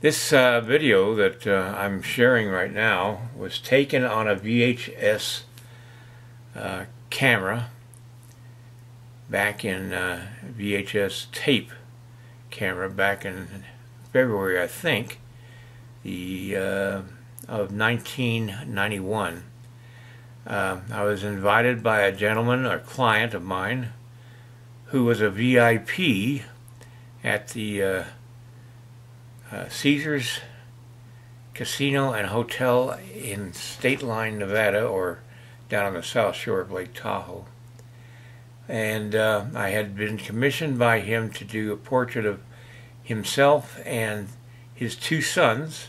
This video that I'm sharing right now was taken on a VHS camera back in VHS tape camera back in February, I think, of 1991. I was invited by a gentleman, a client of mine, who was a VIP at the Caesars Casino and Hotel in State Line, Nevada, or down on the South Shore of Lake Tahoe. And I had been commissioned by him to do a portrait of himself and his two sons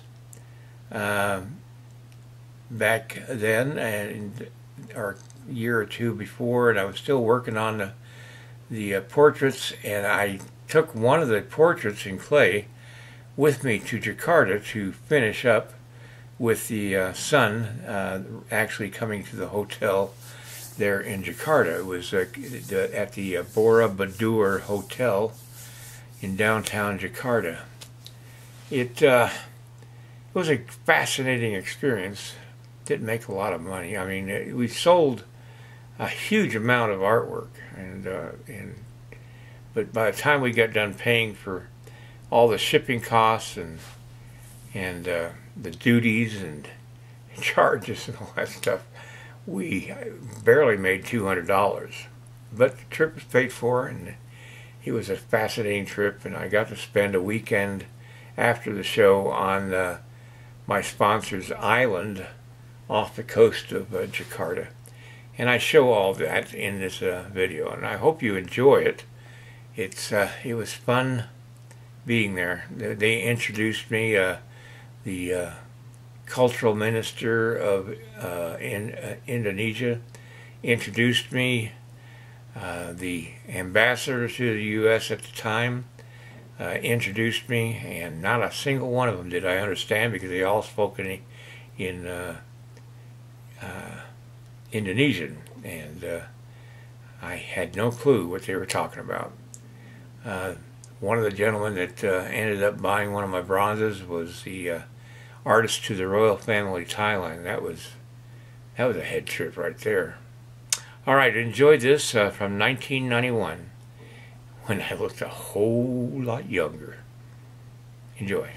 back then, and or a year or two before, and I was still working on the portraits, and I took one of the portraits in clay with me to Jakarta to finish up with the son actually coming to the hotel there in Jakarta. It was at the Borobudur Hotel in downtown Jakarta. It was a fascinating experience. Didn't make a lot of money. I mean, we sold a huge amount of artwork, but by the time we got done paying for all the shipping costs and the duties and charges and all that stuff, we barely made $200. But the trip was paid for, and it was a fascinating trip, and I got to spend a weekend after the show on my sponsor's island off the coast of Jakarta. And I show all that in this video, and I hope you enjoy it. It was fun being there. They introduced me, the cultural minister of Indonesia introduced me, the ambassador to the U.S. at the time introduced me, and not a single one of them did I understand, because they all spoke in Indonesian, and I had no clue what they were talking about. One of the gentlemen that ended up buying one of my bronzes was the artist to the royal family Thailand. That was a head trip right there. All right, enjoy this from 1991, when I looked a whole lot younger. Enjoy.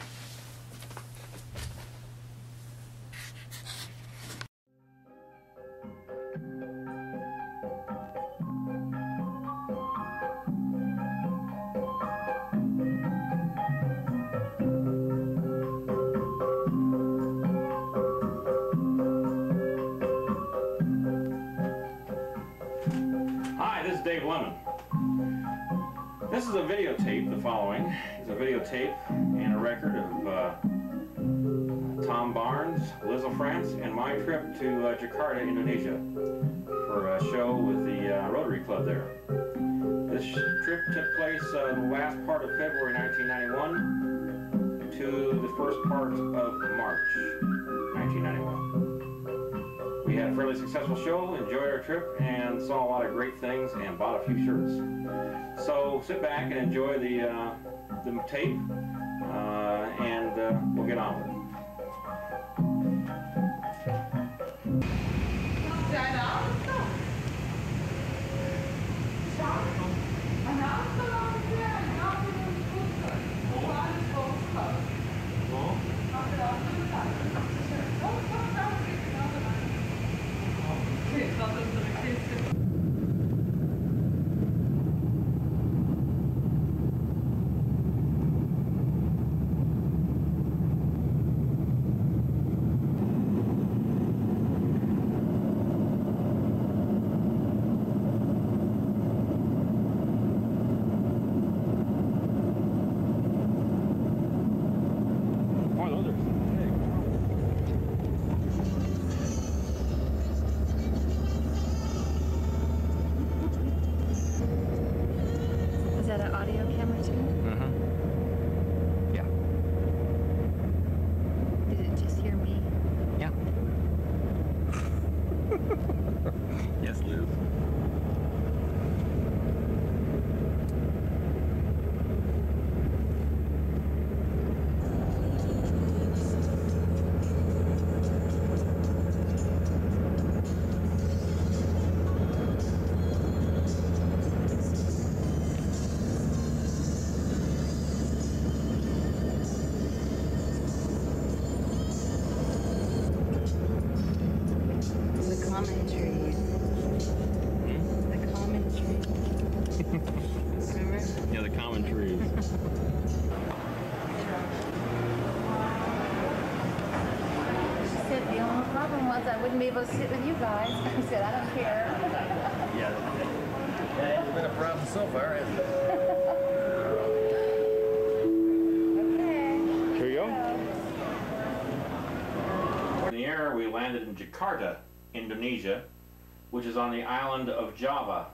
This is a videotape. The following is a videotape and a record of Tom Barnes, Liz France, and my trip to Jakarta, Indonesia, for a show with the Rotary Club there. This trip took place the last part of February 1991 to the first part of March 1991. We had a fairly successful show, enjoyed our trip, and saw a lot of great things, and bought a few shirts. So sit back and enjoy the tape, and we'll get on with it. Is that an audio camera too? Mm-hmm. Yeah. Did it just hear me? Yeah. Yes, Liz. Yeah, the common trees. She said the only problem was I wouldn't be able to sit with you guys. I said, I don't care. Yeah, it's been a problem so far, hasn't it? Okay. Here you go. In the air, we landed in Jakarta, Indonesia, which is on the island of Java.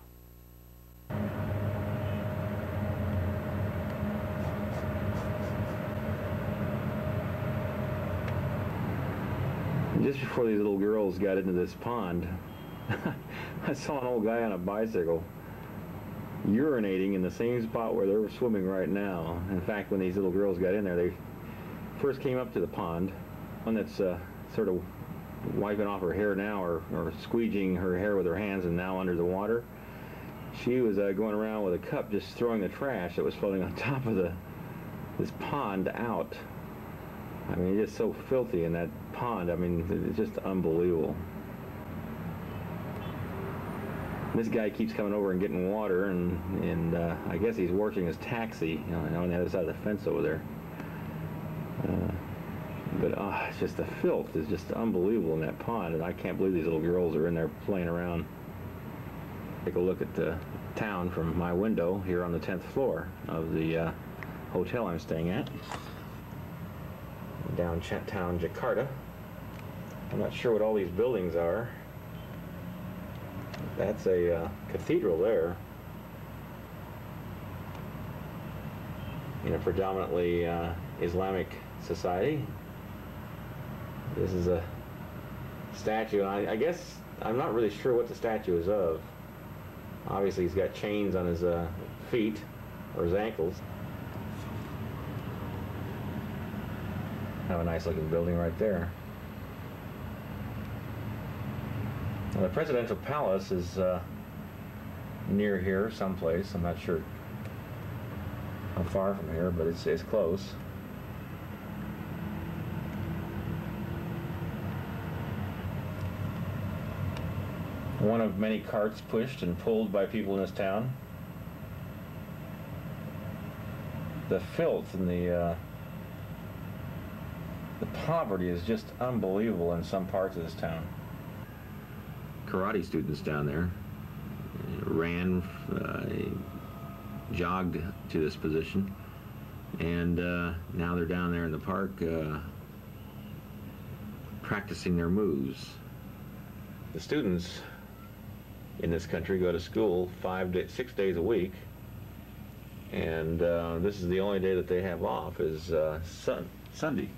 Just before these little girls got into this pond, I saw an old guy on a bicycle urinating in the same spot where they're swimming right now. In fact, when these little girls got in there, they first came up to the pond, one that's sort of wiping off her hair now, or squeegeeing her hair with her hands, and now under the water. She was going around with a cup just throwing the trash that was floating on top of this pond out. I mean, it's just so filthy in that pond. I mean, it's just unbelievable. This guy keeps coming over and getting water, and I guess he's washing his taxi, you know, on the other side of the fence over there. But it's just the filth is just unbelievable in that pond, and I can't believe these little girls are in there playing around. Take a look at the town from my window here on the 10th floor of the hotel I'm staying at. Downtown Jakarta. I'm not sure what all these buildings are. That's a cathedral there. In a predominantly Islamic society. This is a statue. I guess I'm not really sure what the statue is of. Obviously he's got chains on his feet or his ankles. Have a nice looking building right there. Now, the presidential palace is near here someplace. I'm not sure how far from here, but it's close. One of many carts pushed and pulled by people in this town. The filth and the poverty is just unbelievable in some parts of this town. Karate students down there ran, jogged to this position, and now they're down there in the park practicing their moves. The students in this country go to school 6 days a week, and this is the only day that they have off is Sunday.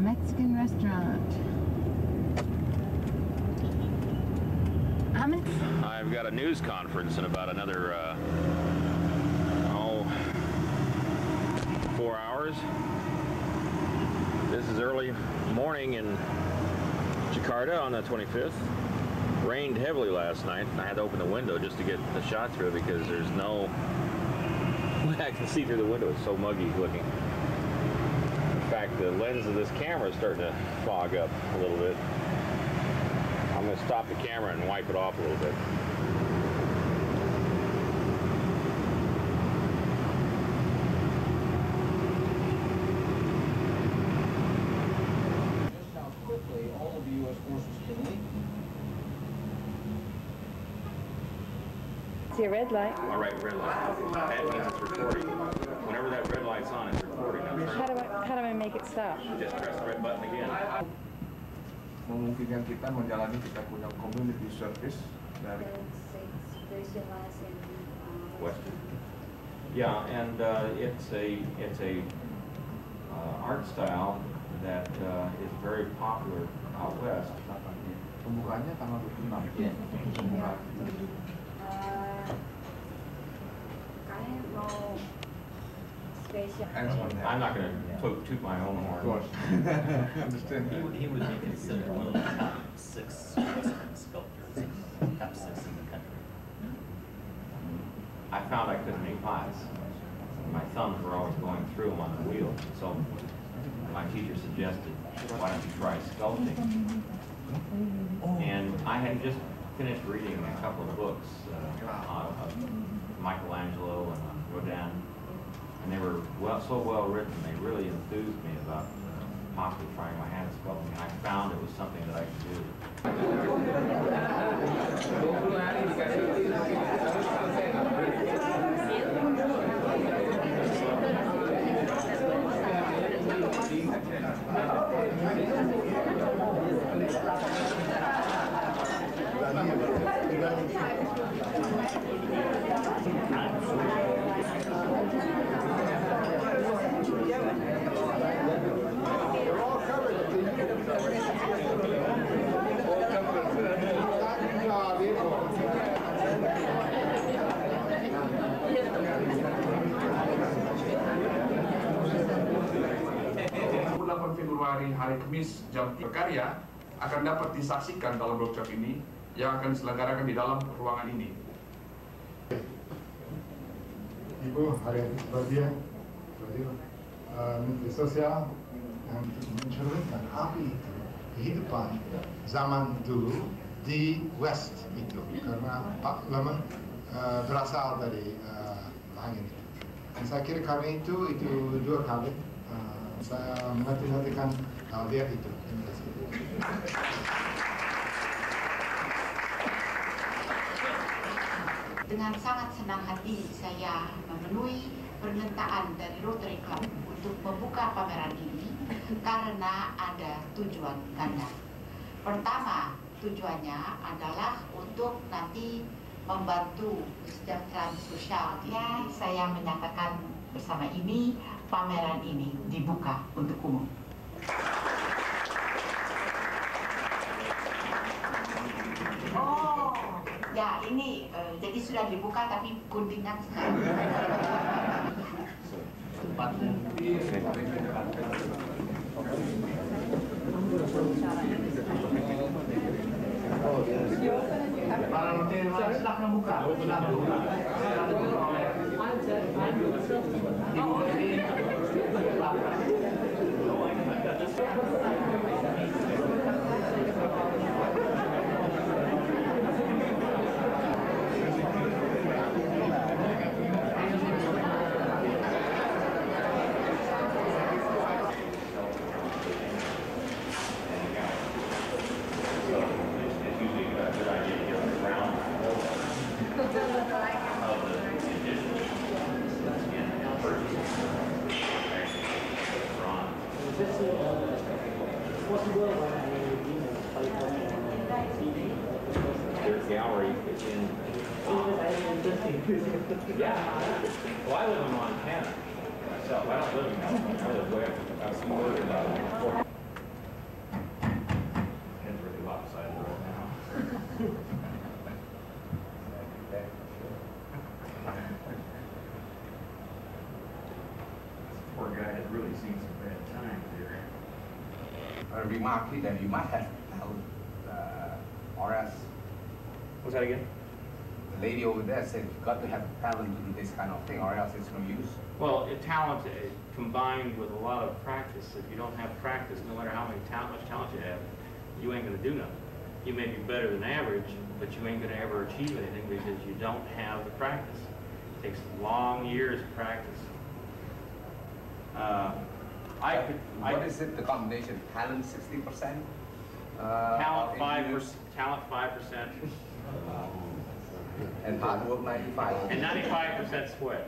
Mexican restaurant. I've got a news conference in about another 4 hours. This is early morning in Jakarta on the 25th. Rained heavily last night. I had to open the window just to get the shot through because there's no I can see through the window. It's so muggy looking. In fact, the lens of this camera is starting to fog up a little bit. I'm going to stop the camera and wipe it off a little bit. See a red light. All right, red light. That means it's recording. Whenever that red light's on, it's recording. How do I make it stop? Just press the red button again. Memungkinkan kita menjalani kita punya community service dari Western. Yeah, and it's a art style that is very popular out west. Pembukaannya tanggal 26. I'm not going to toot my own horn. Of course. Understand. He would be considered one of the top 6 Western sculptors, top 6 in the country. I found I couldn't make pies. My thumbs were always going through them on the wheel. So my teacher suggested, why don't you try sculpting? And I had just finished reading a couple of books of Michelangelo and Rodin, and they were so well written, they really enthused me about possibly trying my hand at sculpting. I found it was something that I could do. Februari hari Kamis jam 3 karya akan dapat disaksikan dalam workshop ini yang akan diselenggarakan di dalam ruangan ini. Ibu hari berdia, Menteri Sosial yang mencerminkan apa itu kehidupan zaman dulu di West itu karena Pak Lemon berasal dari langit itu. Dan saya kira karena itu 2 kali saya mengerti-ngertikan dia itu. Terima kasih. Dengan sangat senang hati saya memenuhi permintaan dari Rotary Club untuk membuka pameran ini karena ada tujuan ganda. Pertama, tujuannya adalah untuk nanti membantu kesejahteraan sosial. Ya, saya menyatakan bersama ini pameran ini dibuka untuk umum. Oh, ya ini jadi sudah dibuka tapi guntingan sekarang. Silakan buka. Their gallery is in. Yeah. Well, I live in Montana myself. I don't live in California. I live way up. I was worried about it before. It's really lopsided right now. This poor guy had really seen some bad times here. A remark that you might have held, or else. What's that again? The lady over there said you've got to have talent to do this kind of thing, or else it's no use. Well, talent combined with a lot of practice. If you don't have practice, no matter how much talent you have, you ain't going to do nothing. You may be better than average, but you ain't going to ever achieve anything because you don't have the practice. It takes long years of practice. What is it, the combination? Talent 60%? Talent 5%. Talent 5%. And hard work 95%. And 95% sweat.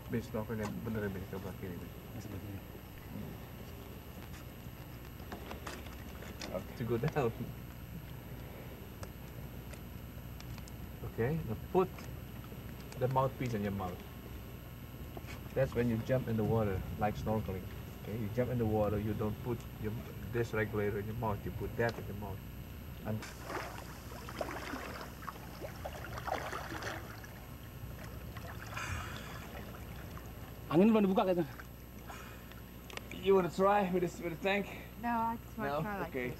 Bis snorkelnya bener ya, ke sebelah kiri. To go down. Okay, now put the mouthpiece in your mouth. That's when you jump in the water, like snorkeling. Okay, you jump in the water, you don't put this regulator in your mouth, you put that in your mouth. And angin belum dibuka gitu. you want to try with the tank? No, I just want to try like okay. this.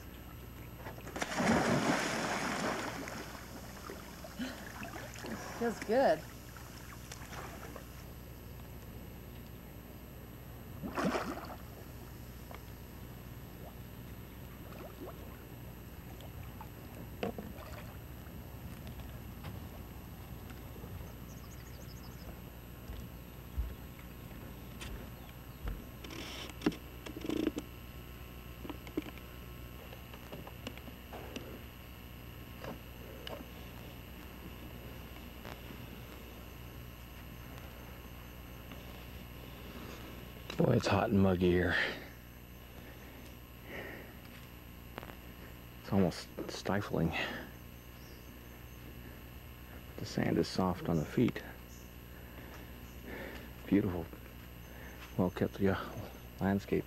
Feels good. Boy, it's hot and muggy here. It's almost stifling. The sand is soft on the feet. Beautiful, well-kept landscape.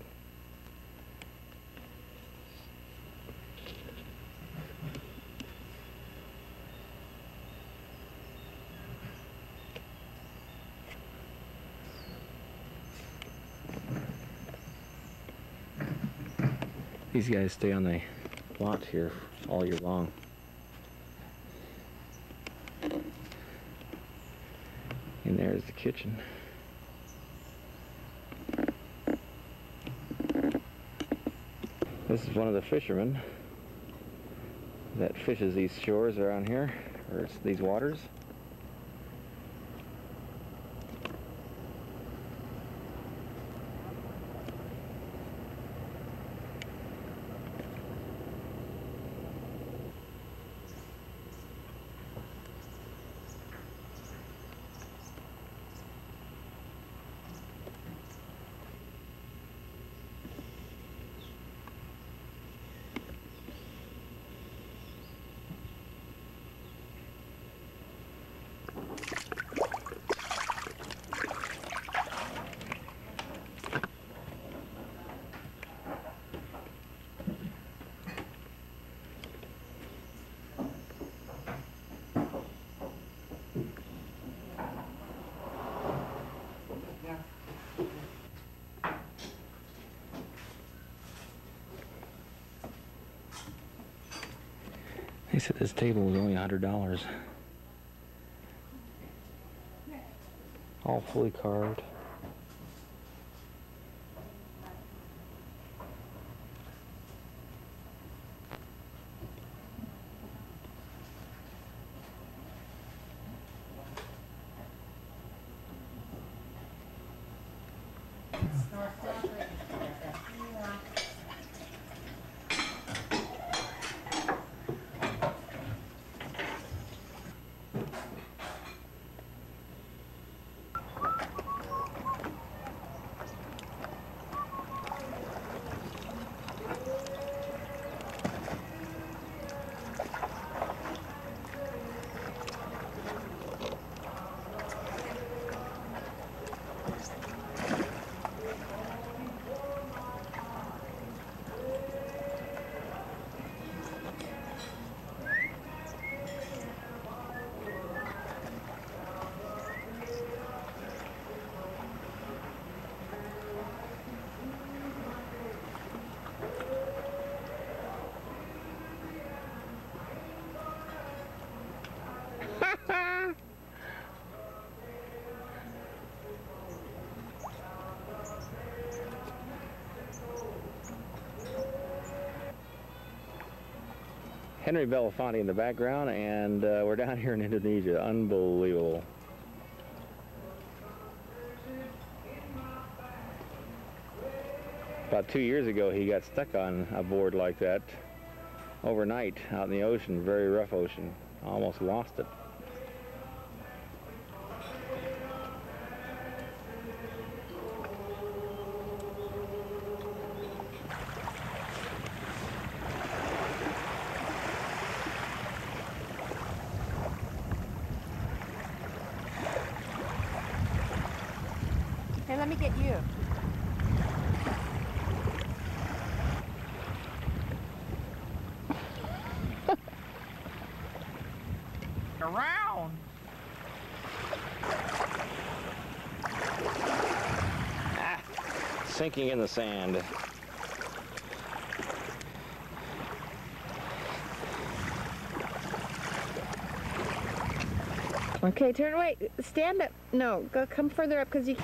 These guys stay on the lot here all year long. And there's the kitchen. This is one of the fishermen that fishes these shores around here, or these waters. They said this table was only $100. All fully carved. Henry Belafonte in the background, and we're down here in Indonesia. Unbelievable. About 2 years ago, he got stuck on a board like that overnight out in the ocean, very rough ocean. Almost lost it. Hey, let me get you. Around. Sinking in the sand. Okay, turn away. Stand up. No, go come further up because you.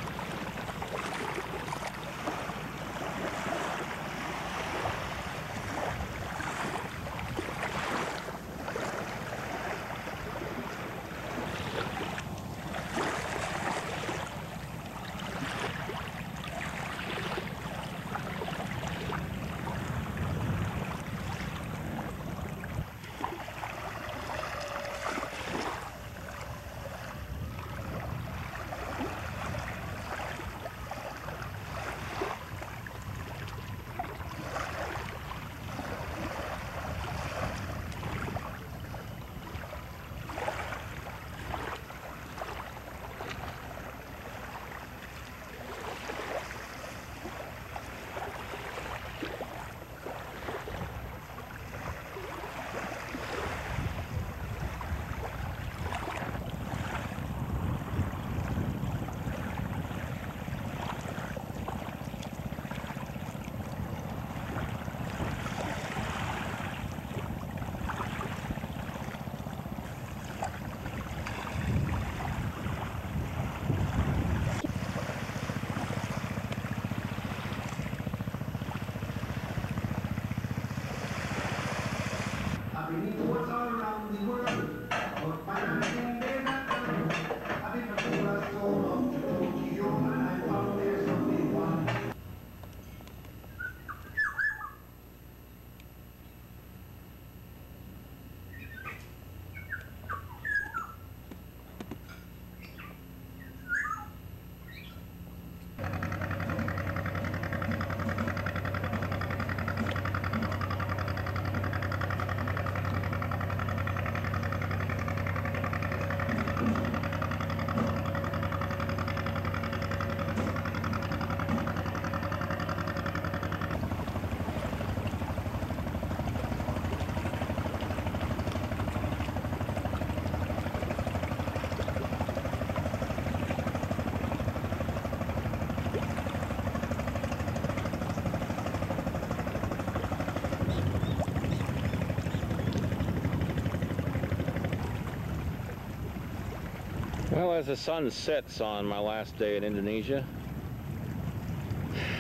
Well, as the sun sets on my last day in Indonesia,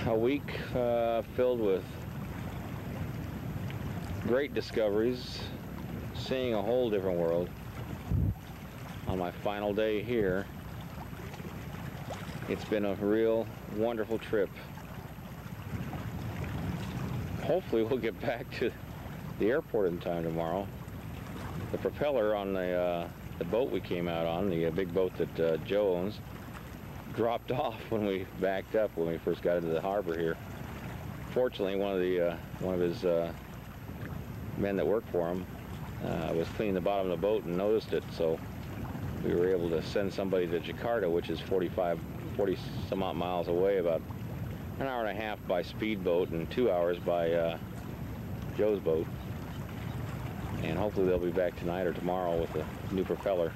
a week filled with great discoveries, seeing a whole different world. On my final day here, it's been a real wonderful trip. Hopefully we'll get back to the airport in time tomorrow. The propeller on the boat we came out on, the big boat that Joe owns, dropped off when we backed up when we first got into the harbor here. Fortunately, one of his men that worked for him was cleaning the bottom of the boat and noticed it, so we were able to send somebody to Jakarta, which is 40 some odd miles away, about an hour and a half by speedboat and 2 hours by Joe's boat. And hopefully they'll be back tonight or tomorrow with a new propeller.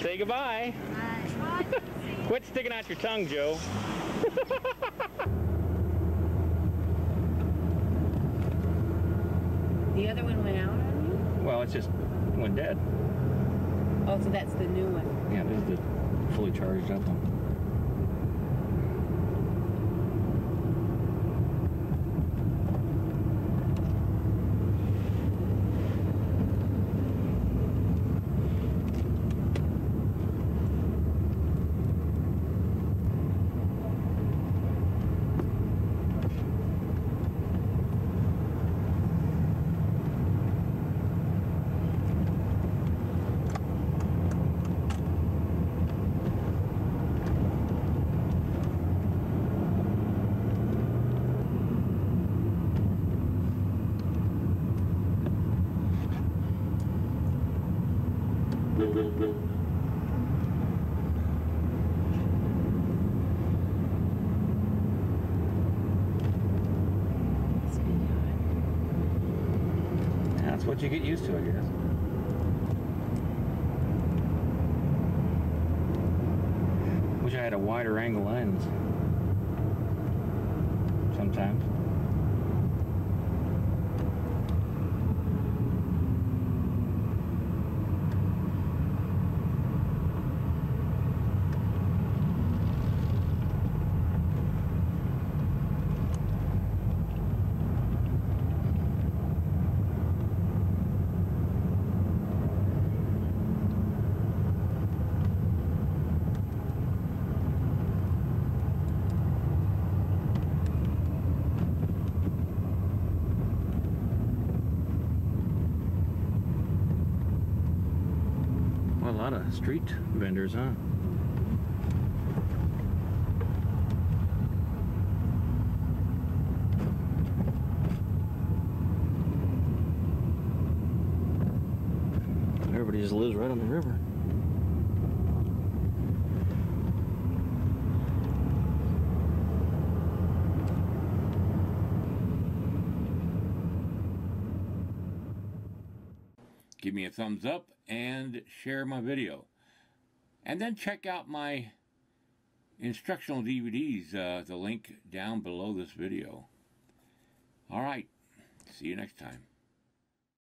Say goodbye. Bye. Quit sticking out your tongue, Joe. The other one went out on you? Well, it's just went dead. Oh, so that's the new one. Yeah, this is the fully charged up one. That's what you get used to, I guess. Wish I had a wider angle lens sometimes. Well, a lot of street vendors, huh? Everybody just lives right on the river. Give me a thumbs up and share my video. And then check out my instructional DVDs, the link down below this video. All right, see you next time.